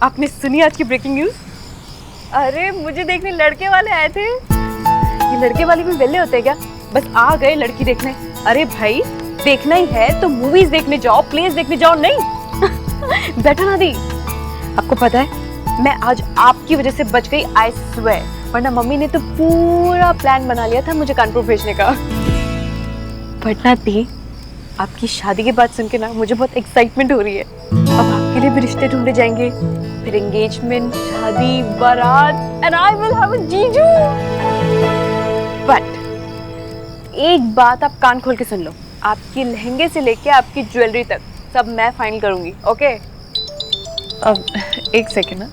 आपने सुनी आज की ब्रेकिंग न्यूज? अरे मुझे देखने लड़के वाले आए थे। ये लड़के वाले भी वेले होते हैं क्या? बस आ गए लड़की देखने। अरे भाई देखना ही है तो मूवीज देखने जाओ, प्लेस देखने जाओ, नहीं बैठा ना दी। आपको पता है मैं आज आपकी वजह से बच गई, आई स्वेयर, वरना मम्मी ने तो पूरा प्लान बना लिया था मुझे कानपुर भेजने का। बट ना दी, आपकी शादी की बात सुन के ना मुझे बहुत एक्साइटमेंट हो रही है। अब आपके लिए भी रिश्ते ढूंढे जाएंगे, फिर एंगेजमेंट, शादी, बारात, and I will have a जीजू। बट एक बात आप कान खोल के सुन लो, आपकी लहंगे से लेके आपकी ज्वेलरी तक सब मैं फाइनल करूंगी, ओके? अब एक सेकेंड ना।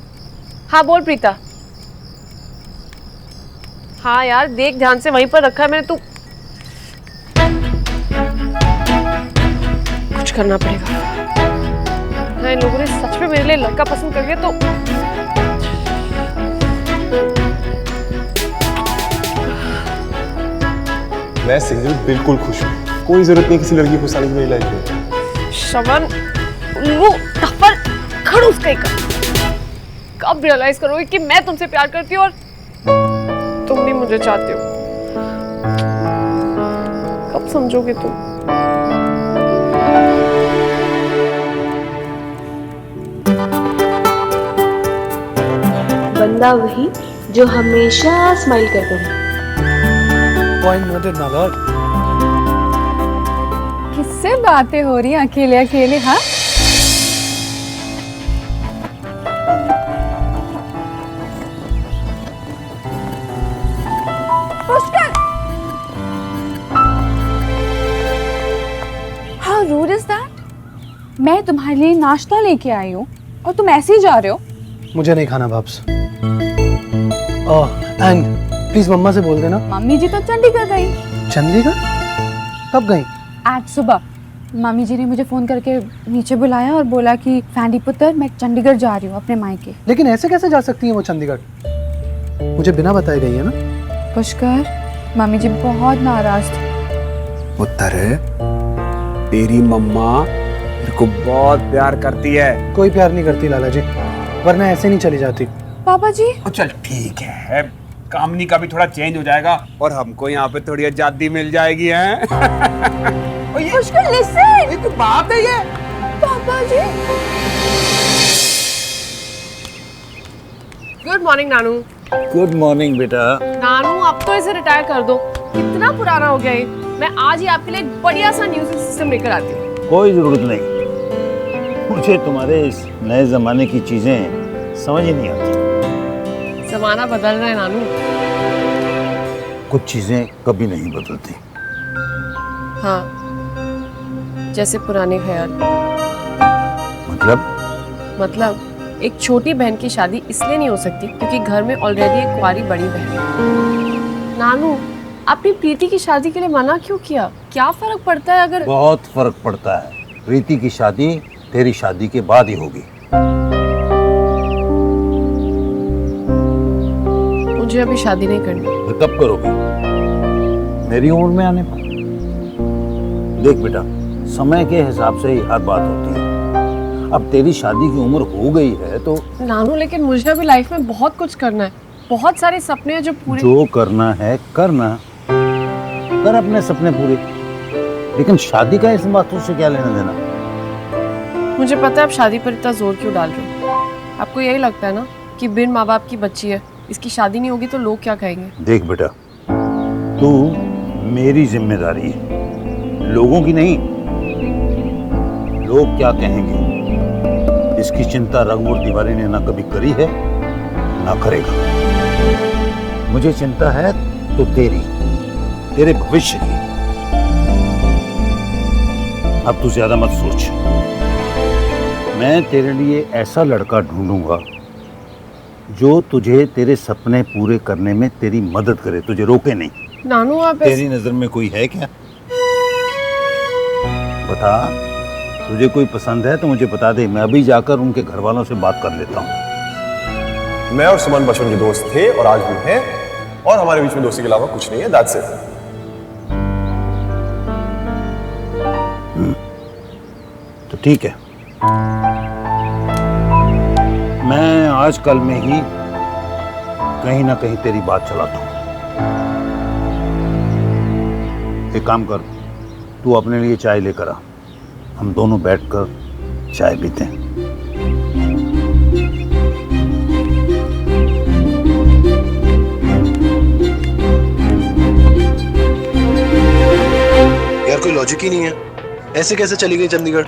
हाँ बोल प्रीता। हाँ यार देख ध्यान से, वहीं पर रखा है मैंने, तू कुछ करना पड़ेगा। हाँ इन लोगों ने सच में मेरे लिए लड़का पसंद कर लिया तो मैं सिंगल बिल्कुल खुश हूँ, कोई जरूरत नहीं किसी लड़की को फंसाने की मेरी लाइफ में। शवन वो टफर खड़ूस कहीं का। कब रियलाइज करोगे कि मैं तुमसे प्यार करती हूँ और तुम भी मुझे चाहते हो? कब समझोगे तुम? बंदा वही जो हमेशा स्माइल करता है। Point noted my lord. किससे बातें हो रही हैं अकेले अकेले? हाँ Pushkar, how rude is that? मैं तुम्हारे लिए नाश्ता लेके आई हूँ और तुम ऐसे ही जा रहे हो। मुझे नहीं खाना वापस। एंड प्लीज मम्मा से बोल देना। मम्मी जी तो चंडीगढ़ गई। चंडीगढ़? कब गई? आज सुबह मम्मी जी ने मुझे फोन करके नीचे बुलाया और बोला कि फैंडी पुत्र मैं चंडीगढ़ जा रही हूँ अपने मायके। लेकिन ऐसे कैसे जा सकती है वो चंडीगढ़? मुझे बिना बताए गई है ना। पुष्कर, मम्मी जी बहुत नाराज थी। पुत्र, तेरी मम्मा तेरे को बहुत प्यार करती है। कोई प्यार नहीं करती लाला जी, वरना ऐसे नहीं चली जाती। पापा जी चल ठीक है, कामनी का भी थोड़ा चेंज हो जाएगा और हमको यहाँ पे थोड़ी आजादी मिल जाएगी है। पुष्कर लिसन, ये तो बात है ये। पापा जी। गुड मॉर्निंग नानू। गुड मॉर्निंग बेटा। नानू अब तो इसे रिटायर कर दो, कितना पुराना हो गया ये। मैं आज ही आपके लिए एक बढ़िया सा म्यूजिक सिस्टम लेकर आती हूँ। कोई जरूरत नहीं, मुझे तुम्हारे इस नए जमाने की चीजें समझ ही नहीं आती। जमाना बदल रहा है नानू। कुछ चीजें कभी नहीं बदलती। हाँ जैसे पुराने ख्याल। मतलब एक छोटी बहन की शादी इसलिए नहीं हो सकती क्योंकि घर में ऑलरेडी एक कुंवारी बड़ी बहन है। नानू आपने प्रीति की शादी के लिए मना क्यों किया? क्या फर्क पड़ता है अगर? बहुत फर्क पड़ता है। प्रीति की शादी तेरी शादी के बाद ही होगी। मुझे अभी शादी नहीं करनी। तो कब करोगी? मेरी उम्र में आने पर। देख बेटा, समय के हिसाब से ही हर बात होती है। अब तेरी शादी की उम्र हो गई है तो। नानू लेकिन मुझे अभी लाइफ में बहुत कुछ करना है, बहुत सारे सपने हैं जो पूरे। जो करना है करना, कर अपने सपने पूरे, लेकिन शादी का इस बातों से क्या लेना देना? मुझे पता है आप शादी पर इतना जोर क्यों डाल रहे हो। आपको यही लगता है ना कि बिन माँ बाप की बच्ची है, इसकी शादी नहीं होगी तो लोग क्या कहेंगे? देख बेटा, तू मेरी जिम्मेदारी है, लोगों की नहीं। लोग क्या कहेंगे इसकी चिंता रघुवर तिवारी ने ना कभी करी है ना करेगा। मुझे चिंता है तो तेरे भविष्य की। अब तू ज्यादा मत सोच। मैं तेरे लिए ऐसा लड़का ढूंढूंगा जो तुझे तेरे सपने पूरे करने में तेरी मदद करे, तुझे रोके नहीं। नानू आप तेरी नजर में कोई है क्या? बता, तुझे कोई पसंद है तो मुझे बता दे, मैं अभी जाकर उनके घर वालों से बात कर लेता हूँ। मैं और सुमन बचपन के दोस्त थे और आज भी हैं, और हमारे बीच में दोस्ती के अलावा कुछ नहीं है। That's it. तो ठीक है, मैं आजकल में ही कहीं ना कहीं तेरी बात चलाता हूं। एक काम कर, तू अपने लिए चाय लेकर आ, हम दोनों बैठकर चाय पीते हैं। यार कोई लॉजिक ही नहीं है, ऐसे कैसे चली गई चंडीगढ़?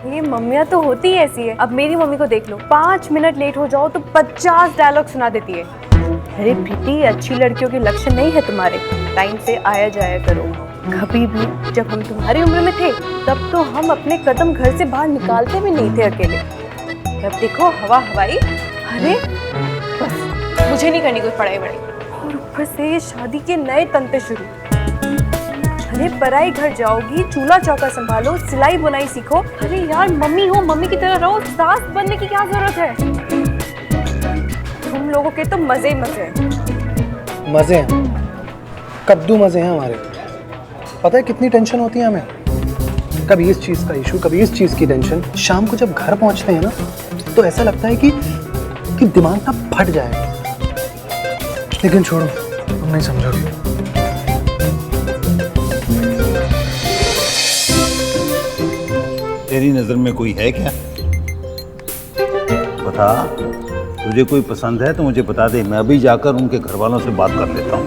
ये मम्मियाँ तो होती ही ऐसी है। अब मेरी मम्मी को देख लो, 5 मिनट लेट हो जाओ तो 50 डायलॉग सुना देती है। अरे प्रीति, अच्छी लड़कियों के लक्षण नहीं है तुम्हारे, टाइम से आया जाया करो। कभी भी जब हम तुम्हारी उम्र में थे तब तो हम अपने कदम घर से बाहर निकालते भी नहीं थे अकेले। अब देखो हवा हवाई। अरे बस मुझे नहीं करनी कोई पढ़ाई वढ़ाई, और ऊपर से ये शादी के नए तंत्र शुरू। अरे पराई घर जाओगी, चूल्हा चौका संभालो, सिलाई बुनाई सीखो। अरे यार मम्मी हो, मम्मी की तरह रहो, सास बनने की क्या जरूरत है? तुम लोगों के तो मजे ही मजे हैं। मजे हैं, कद्दू मजे हैं हमारे। पता है कितनी टेंशन होती है हमें, कभी इस चीज का इशू, कभी इस चीज की टेंशन। शाम को जब घर पहुंचते हैं ना तो ऐसा लगता है कि दिमाग ना फट जाए। लेकिन छोड़ो, तुम नहीं समझोगे। तेरी नजर में कोई है क्या? बता, तुझे कोई पसंद है तो मुझे बता दे, मैं अभी जाकर उनके घर वालों से बात कर लेता हूँ।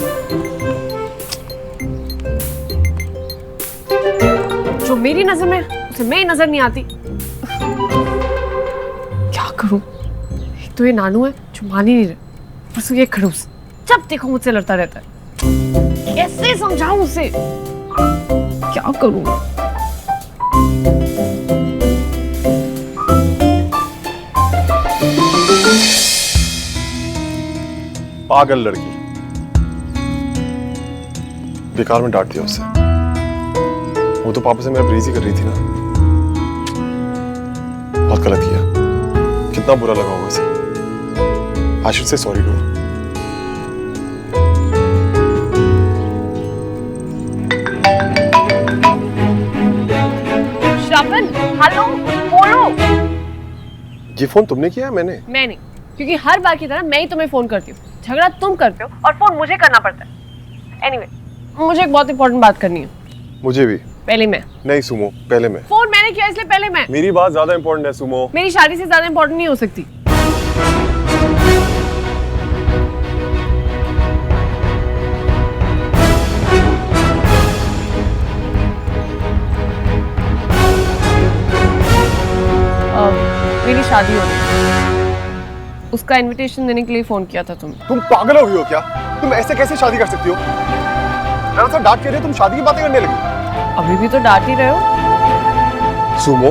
जो मेरी नजर में उसे मैं ही नजर नहीं आती। क्या करूं? एक तो ये नानू है जो मान ही नहीं रहे, परसों ये खड़ूस जब देखो मुझसे लड़ता रहता है। कैसे समझाऊं उसे? क्या करूं? पागल लड़की, बेकार में डांट दिया उससे। वो तो पापा से मेरा प्रेज ही कर रही थी ना। बहुत गलत किया, कितना बुरा लगा होगा उसे। I should say sorry too. Shravan, hello, बोलो। ये फोन तुमने किया है? मैंने? मैं नहीं, क्योंकि हर बार की तरह मैं ही तुम्हें फोन करती हूँ, झगड़ा तुम करते हो और फोन मुझे करना पड़ता है। एनीवे, मुझे एक बहुत इंपॉर्टेंट बात करनी है। मुझे भी। पहले मैं। नहीं सुमो, पहले मैं। फोन मैंने किया इसलिए पहले मैं। मेरी बात ज्यादा इंपॉर्टेंट है सुमो। मेरी शादी से ज्यादा इंपॉर्टेंट नहीं हो सकती। मेरी शादी हो रही, उसका इनविटेशन देने के लिए फोन किया था तुमने। तुम पागल हो गई हो क्या? तुम ऐसे कैसे शादी कर सकती हो? जरा सा डांट के रहे, तुम शादी की बातें करने लगी। अभी भी तो डांट ही रहे हो। सुमो,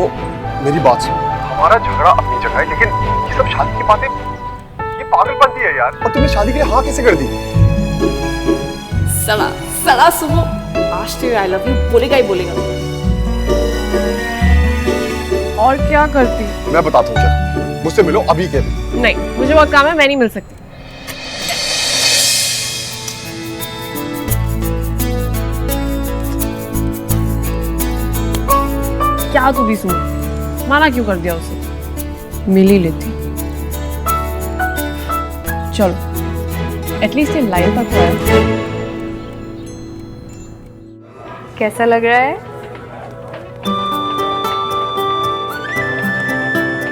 मेरी बात सुनो। हमारा झगड़ा अपनी जगह है, लेकिन ये सब शादी की बातें, ये पागलपंती है यार। और तुमने शादी के लिए हाँ कैसे कर दी? सला सला सुमो, आज तो आई लव यू बोलेगा ही बोलेगा। और क्या करती? मैं बताता हूँ क्या, मुझसे मिलो अभी के अभी। नहीं, मुझे बहुत काम है, मैं नहीं मिल सकती। क्या तू भी सुन, माना क्यों कर दिया उसे? मिल ही लेती। चलो, एटलीस्ट ये लाइन तक तो आया। कैसा लग रहा है?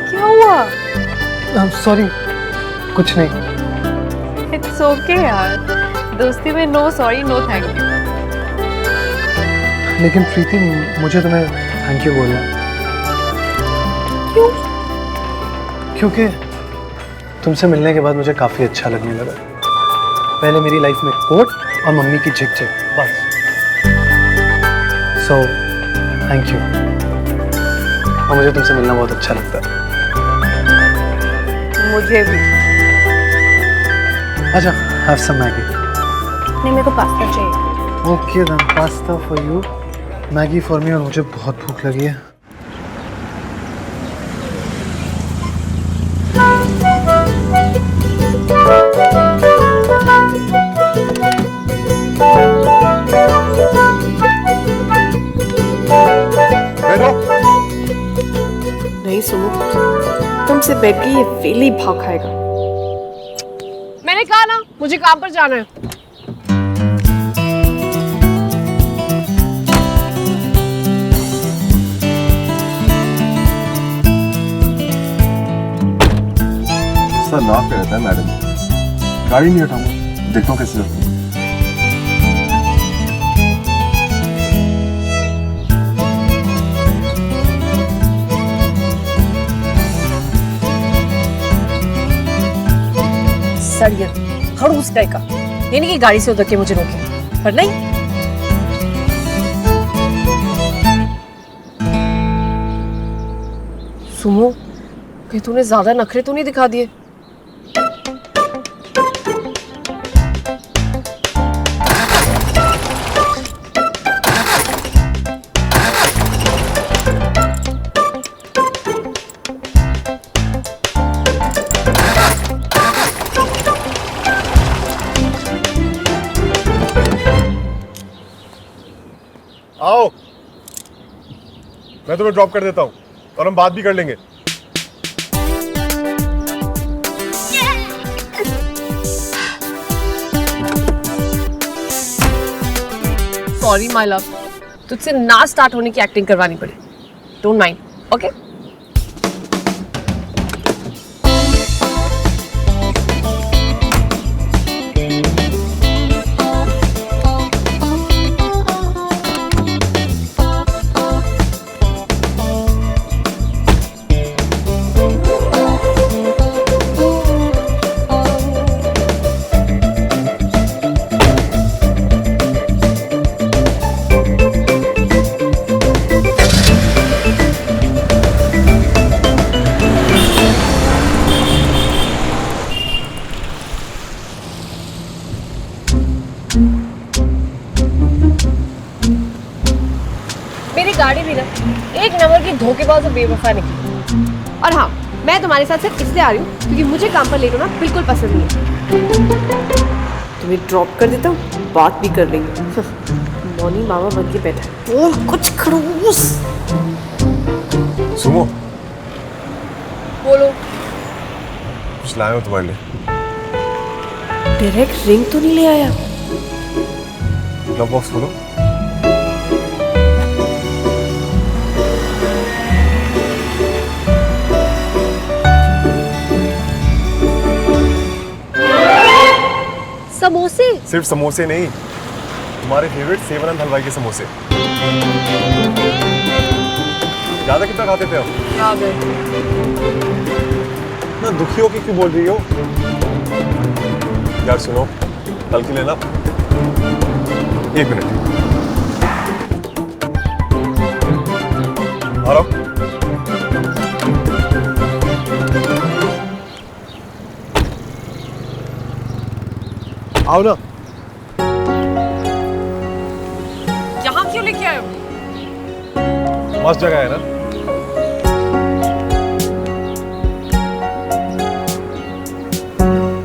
क्या हुआ? सॉरी, कुछ नहीं। इट्स ओके यार, दोस्ती में no sorry no thank you. लेकिन प्रीति, मुझे तुम्हें थैंक यू बोलना। क्यों? क्योंकि तुमसे मिलने के बाद मुझे काफी अच्छा लगने लगा। पहले मेरी लाइफ में कोट और मम्मी की झिकझिक, बस। So thank you. और मुझे तुमसे मिलना बहुत अच्छा लगता है। मुझे भी। अच्छा, हैव सम मैगी। नहीं, मेरे को पास्ता चाहिए। Okay then, pasta for you, Maggi for me. और मुझे बहुत भूख लगी है। नहीं सुन, सुनो, तुमसे बैठ के ये वेली भाव खाएगा। मैंने कहा ना मुझे काम पर जाना है। सर नाक पे रहता है मैडम, गाड़ी नहीं हटाऊंगा, देखता हूँ कैसे रहती है। सड़िया खड़ूस टाइप का, ये नहीं कि गाड़ी से उतर के मुझे रोके, पर नहीं। सुमो, कहीं तूने ज्यादा नखरे तो नहीं दिखा दिए? आओ, मैं तुम्हें ड्रॉप कर देता हूँ और हम बात भी कर लेंगे। सॉरी माय लव, तुझसे ना स्टार्ट होने की एक्टिंग करवानी पड़ी। Don't mind, okay? मेरी गाड़ी भी ना एक नंबर की धोखेबाज और बेवफा निकली। और हाँ, मैं तुम्हारे साथ सिर्फ इसलिए आ रही हूँ क्योंकि मुझे काम पर लेट होना बिल्कुल पसंद नहीं है। तुम्हें ड्रॉप कर देता हूँ, बात भी कर लेंगे। मौनी मामा बन के बैठा है। बोल कुछ खड़ूस। सुमो, बोलो। कुछ लाया हूँ तुम्हारे लिए। डायरेक्ट रिंग तो नहीं ले आया? ग्लव बॉक्स खोलो। समोसे? सिर्फ समोसे नहीं, तुम्हारे फेवरेट सेवनंद हलवाई के समोसे। ज्यादा कितना खाते थे हम? याद है। ना दुखी हो के क्यों बोल रही हो यार? सुनो, कल के लेना। एक मिनट, हेलो। आओ ना। यहाँ क्यों लेके आए हो? मस्त जगह है ना।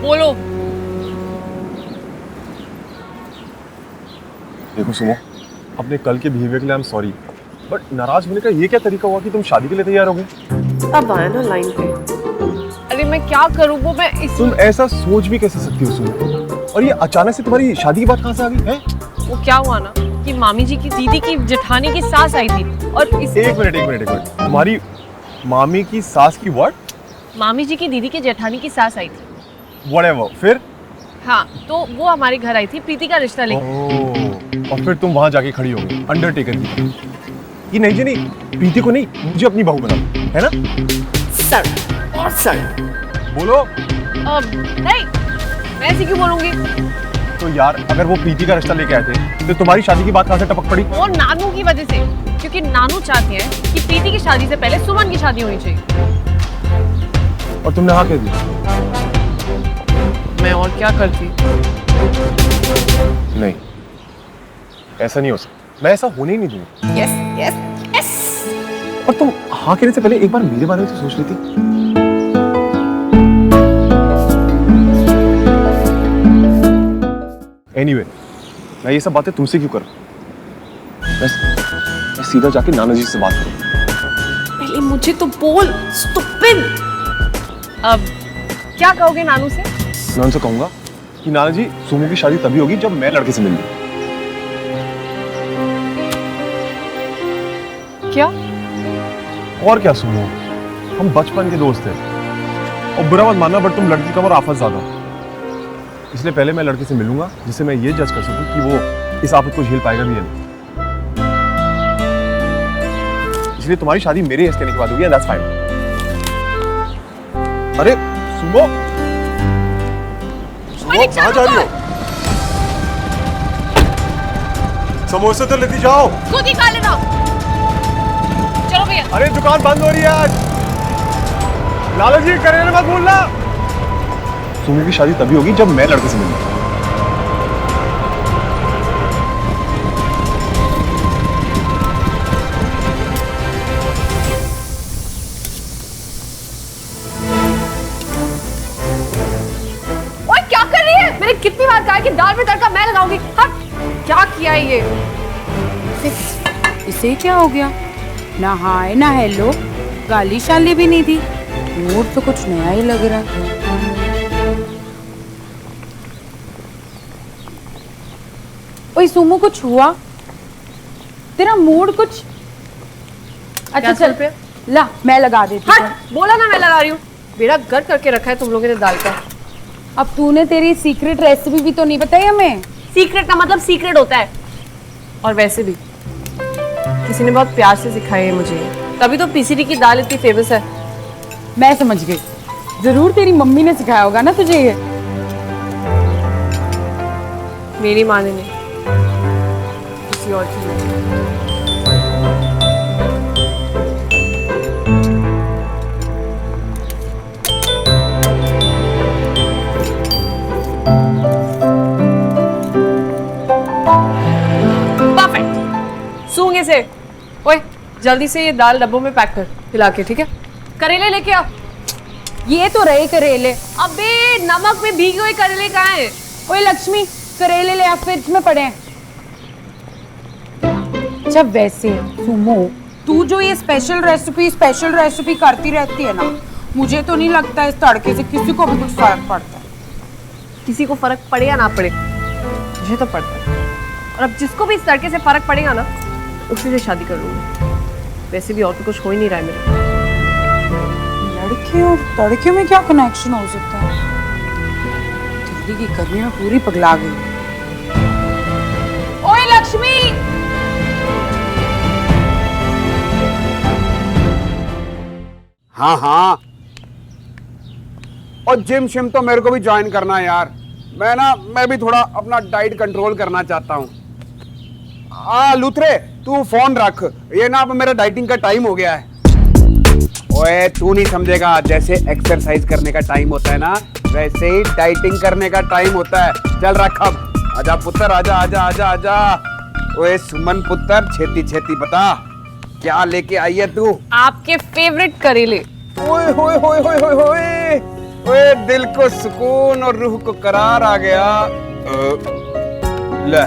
बोलो। देखो सुमो, अपने कल के बिहेवियर के लिए आई एम सॉरी, बट नाराज होने का ये क्या तरीका हुआ कि तुम शादी के लिए तैयार हो गए? अब आया ना लाइन पे। अरे मैं क्या करूँ, वो मैं इस... तुम ऐसा सोच भी कैसे सकती हो सुमो? और ये अचानक से तुम्हारी शादी की बात कहाँ से आ गई है? वो क्या हुआ ना कि मामी जी की दीदी की जेठानी की सास आई थी और इस... एक मिनट, तुम्हारी मामी की सास की व्हाट? मामी जी की दीदी की जेठानी की सास आई थी। व्हाटएवर, फिर? हाँ, तो वो हमारे घर आई थी प्रीति का रिश्ता लेके। ओह, और फिर तुम वहां जाके खड़ी हो गई अंडरटेकर की तरह कि नहीं जी नहीं, प्रीति को नहीं, मुझे अपनी बहू बना, है ना? सर और सर बोलो। नहीं, मैं ऐसी क्यों बोलूंगी? तो यार, अगर वो प्रीति का रिश्ता लेके आए थे तो तुम्हारी शादी की बात कहाँ से टपक पड़ी? वो नानू की वजह से, क्योंकि नानू चाहती है कि प्रीति की शादी से पहले सुमन की शादी होनी चाहिए। और तुमने हाँ कह दिया? मैं और क्या करती? नहीं, ऐसा नहीं हो सकता, मैं ऐसा होने ही नहीं दूंगा। Yes yes yes. और तुम हाँ कहने से पहले एक बार मेरे बारे में तो सोच लेती। Anyway, मैं ये सब बातें तुमसे क्यों करूं? मैं सीधा जाके नाना जी से बात करूं। पहले मुझे तो बोल स्टूपिड। अब क्या कहोगे नानू से? मैं उनसे कहूंगा कि नाना जी सुमो की शादी तभी होगी जब मैं लड़के से मिलूं। क्या? और क्या सुमो, हम बचपन के दोस्त हैं और बुरा मत मानना बट तुम लड़की कम और आफत ज्यादा, इसलिए पहले मैं लड़के से मिलूंगा जिससे मैं ये जज कर सकूं कि वो इस आफत को झेल पाएगा भी या नहीं। इसलिए तुम्हारी शादी मेरे हिस्से के बाद होगी एंड दैट्स फाइन। अरे सुमो, कहाँ जा रही हो? समोसे तो लेती जाओ। खुद ही खा लेना। चलो भैया। अरे दुकान बंद हो रही है आज। लाला जी करेले मत भूलना। सुमो की शादी तभी होगी जब मैं लड़के से मिलूंगा। ओए क्या कर रही है? मैंने कितनी बार कहा है कि दाल में तड़का मैं लगाऊंगी। हट! क्या किया है ये? इसे क्या हो गया? ना हाय ना हेलो, गाली शाली भी नहीं थी। मूड तो कुछ नया ही लग रहा है। ओए सुमो, कुछ हुआ? तेरा मूड कुछ अच्छा चल पे ला, मैं लगा देती हूँ। हट! बोला ना मैं लगा रही हूँ। बेड़ा गर्क करके रखा है तुम लोगों ने दाल का। अब तूने तेरी सीक्रेट रेसिपी भी तो नहीं बताई हमें। सीक्रेट का मतलब सीक्रेट होता है। और वैसे भी किसी ने बहुत प्यार से सिखाई है मुझे, तभी तो पीसीडी की दाल इतनी फेमस है। मैं समझ गई, जरूर तेरी मम्मी ने सिखाया होगा ना तुझे ये। मेरी माँ ने नहीं, किसी और की नहीं। सूंघे से। ओए जल्दी से ये दाल डब्बों में पैक कर, हिला के, ठीक है? करेले लेके आ। ये तो रहे करेले। अबे नमक में भीगे हुए करेले कहाँ हैं? ओए लक्ष्मी, करेले ले आ, फ्रिज में पड़े हैं। जब वैसे सुमो, तू जो ये स्पेशल रेसिपी करती रहती है ना, मुझे तो नहीं लगता इस तड़के से किसी को भी कुछ फर्क पड़ता है। किसी को फर्क पड़े या ना पड़े, मुझे तो पड़ता है। और अब जिसको भी इस तड़के से फर्क पड़ेगा ना, उसी से शादी कर लूंगी। वैसे भी और तो कुछ हो ही नहीं रहा है मेरा। लड़के और तड़के में क्या कनेक्शन हो सकता है? दिल्ली की गर्मी में पूरी पगला गई। ओए लक्ष्मी, हाँ हाँ, और जिम शिम तो मेरे को भी ज्वाइन करना है यार। मैं भी थोड़ा अपना डाइट कंट्रोल करना चाहता हूँ। लूथरे तू फोन रख, ये ना अब मेरा डाइटिंग का टाइम हो गया है। ओए तू नहीं समझेगा, जैसे एक्सरसाइज करने का टाइम होता है ना, वैसे ही डाइटिंग करने का टाइम होता है। चल रख अब, आजा पुत्र, आजा आजा आजा आजा। ओए सुमन पुत्र, छेती छेती बता क्या लेके आई है तू? आपके फेवरेट करेले। ओए होए होए होए होए होए, ओए दिल को सुकून और रूह को करार आ गया। ले,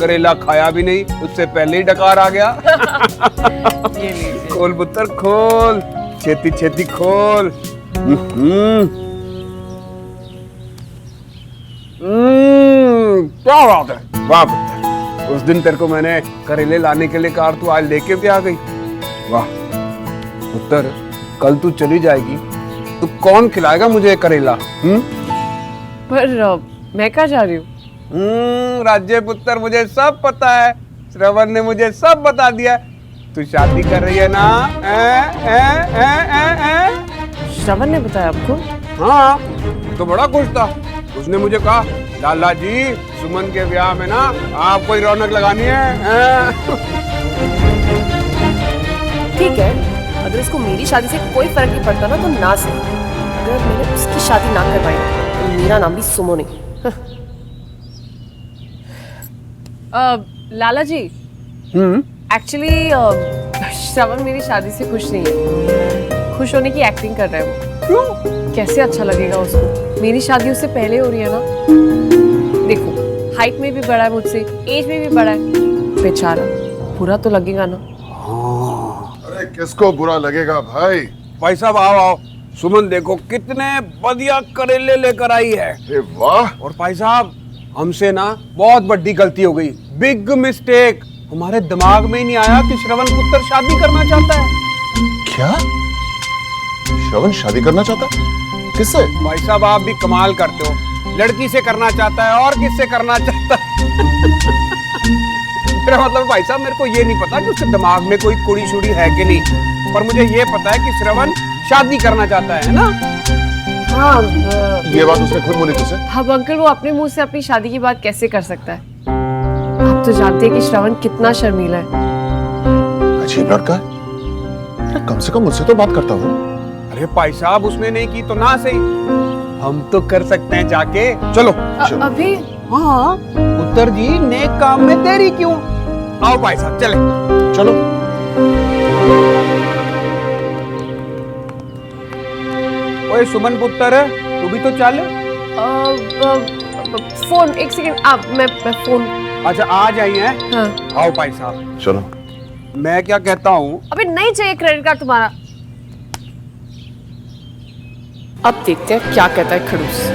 करेला खाया भी नहीं, उससे पहले ही डकार आ गया। खोल पुत्र खोल, छेती छेती खोल। क्या बात है, वाह पुत्र। उस दिन तेरे को मैंने करेले लाने के लिए कहा, तू आज लेके भी आ गई। वाह पुत्र, कल तू चली जाएगी तो कौन खिलाएगा मुझे करेला? पर मैं कहाँ जा रही हूँ? राज्य पुत्र, मुझे सब पता है। श्रवण ने मुझे सब बता दिया। तू शादी कर रही है ना? श्रवण ने बताया आपको? हाँ, तो बड़ा खुश था। उसने मुझे कहा, लाला जी सुमन के ब्याह में ना आपको ही रौनक लगानी है। ठीक है, अगर इसको मेरी शादी से कोई फर्क नहीं पड़ता ना तो ना से। अगर मैंने उसकी शादी ना करवाई तो मेरा नाम भी सुमो नहीं। लाला जी, एक्चुअली श्रवण मेरी शादी से खुश नहीं है। खुश होने की एक्टिंग कर रहा है वो। क्यों? कैसे अच्छा लगेगा उसको? मेरी शादी उससे पहले हो रही है ना। देखो, हाइट में भी बड़ा है मुझसे, एज में भी बड़ा है। बेचारा बुरा तो लगेगा ना। किसको बुरा लगेगा भाई? भाई साहब आओ आओ। सुमन देखो कितने बढ़िया करेले लेकर आई है। अरे वाह। और भाई साहब हमसे ना बहुत बड़ी गलती हो गई, बिग मिस्टेक। हमारे दिमाग में ही नहीं आया कि श्रवण पुत्र शादी करना चाहता है। क्या? श्रवण शादी करना चाहता है? किससे? भाई साहब आप भी कमाल करते हो, लड़की से करना चाहता है और किससे करना चाहता है। मेरा मतलब भाई साहब मेरे को ये नहीं पता कि उसके दिमाग में कोई कुड़ी शुड़ी है कि नहीं, पर मुझे ये पता है कि श्रवण शादी करना चाहता है ना। हाँ ये बात उसने खुद बोली तुझसे? अब अंकल वो अपने मुंह से अपनी शादी की बात कैसे कर सकता है? आप तो जानते हैं कि श्रवण कितना शर्मीला है। अजीब लड़का है। अरे कम से कम मुझसे तो बात करता हूँ। अरे भाई साहब उसने नहीं की तो ना सही, हम तो कर सकते हैं जाके। चलो अभी? हाँ पुत्र जी नेक काम में देरी क्यों? आओ भाई साहब चले। चलो। ओए सुमन पुत्र तू भी तो चल। फोन एक सेकंड, आप मैं फोन। अच्छा आ जाइए। हाँ। आओ भाई साहब चलो। मैं क्या कहता हूँ, अबे नहीं चाहिए क्रेडिट कार्ड तुम्हारा। अब देखते हैं क्या कहता है खड़ूस।